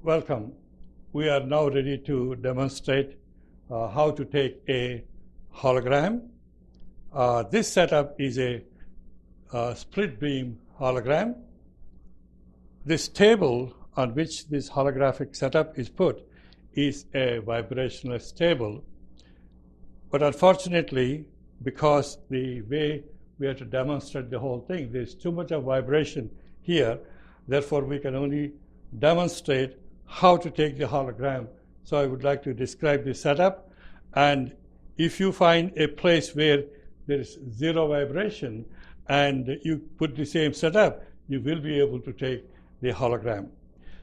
Welcome. We are now ready to demonstrate how to take a hologram. This setup is a split beam hologram. This table on which this holographic setup is put is a vibrationless table. But unfortunately, because the way we have to demonstrate the whole thing, there's too much of vibration here. Therefore, we can only demonstrate how to take the hologram. So I would like to describe the setup. And if you find a place where there is zero vibration and you put the same setup, you will be able to take the hologram.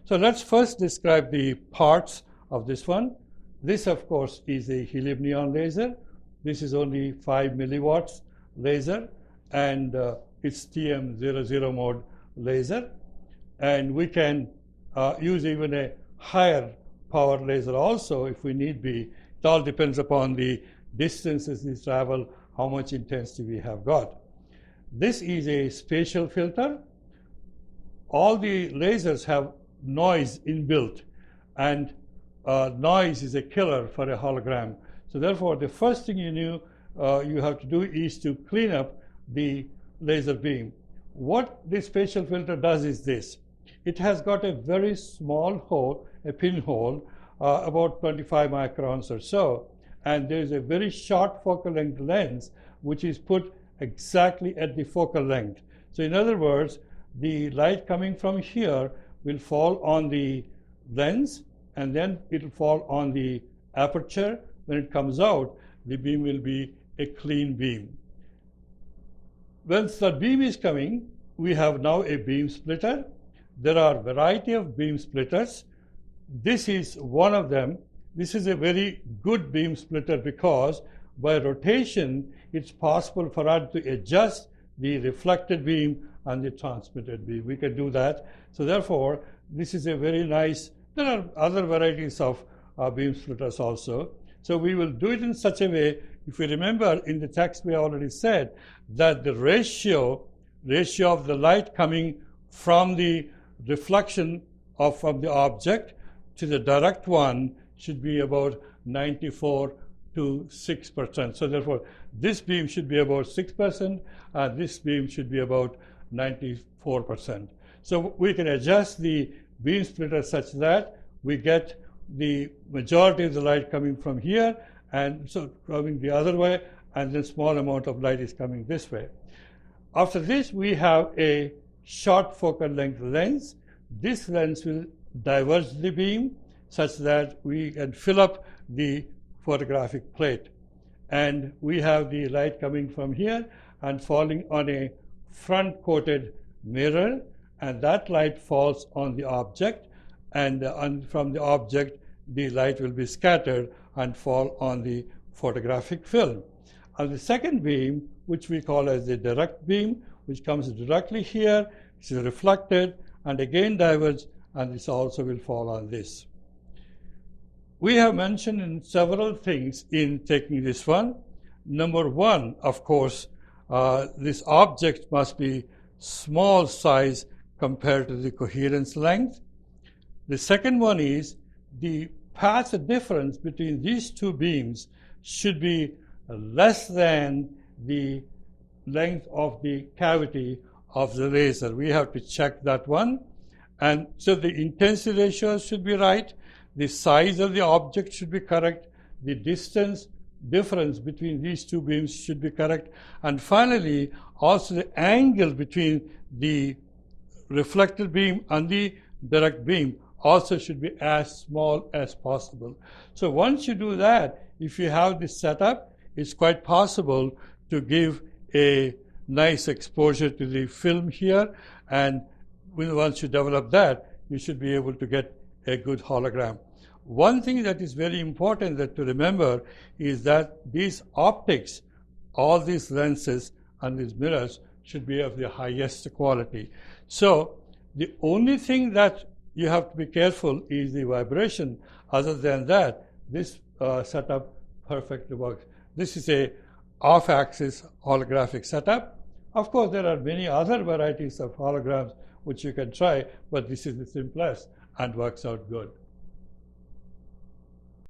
So let's first describe the parts of this one. This, of course, is a helium neon laser. This is only 5 milliwatts laser, and it's TM00 mode laser. And we can use even a higher power laser also if we need be. It all depends upon the distances we travel, how much intensity we have got. This is a spatial filter. All the lasers have noise inbuilt, and noise is a killer for a hologram. So therefore, the first thing you have to do is to clean up the laser beam. What the spatial filter does is this. It has got a very small hole, a pinhole, about 25 microns or so, and there is a very short focal length lens which is put exactly at the focal length. So in other words, the light coming from here will fall on the lens, and then it will fall on the aperture. When it comes out, the beam will be a clean beam. Once the beam is coming, we have now a beam splitter. There are a variety of beam splitters. This is one of them. This is a very good beam splitter because by rotation, it's possible for us to adjust the reflected beam and the transmitted beam. We can do that. So therefore, this is a very nice. There are other varieties of beam splitters also. So we will do it in such a way. If you remember in the text, we already said that the ratio of the light coming from the reflection from the object to the direct one should be about 94 to 6%. So therefore, this beam should be about 6%, and this beam should be about 94%. So we can adjust the beam splitter such that we get the majority of the light coming from here, and so coming the other way, and then small amount of light is coming this way. After this, we have a short focal length lens. This lens will diverge the beam such that we can fill up the photographic plate. And we have the light coming from here and falling on a front coated mirror, and that light falls on the object, and from the object the light will be scattered and fall on the photographic film. And the second beam, which we call as the direct beam, which comes directly here, is reflected and again diverges, and this also will fall on this. We have mentioned in several things in taking this one. Number one, of course, this object must be small size compared to the coherence length. The second one is the path difference between these two beams should be less than the length of the cavity of the laser. We have to check that one. And so the intensity ratios should be right. The size of the object should be correct. The distance difference between these two beams should be correct. And finally, also the angle between the reflected beam and the direct beam also should be as small as possible. So once you do that, if you have this setup, it's quite possible to give a nice exposure to the film here, and once you develop that, you should be able to get a good hologram. One thing that is very important to remember is that these optics, all these lenses and these mirrors should be of the highest quality. So the only thing that you have to be careful is the vibration. Other than that, this setup perfectly works. This is a off-axis holographic setup. Of course, there are many other varieties of holograms which you can try, but this is the simplest and works out good.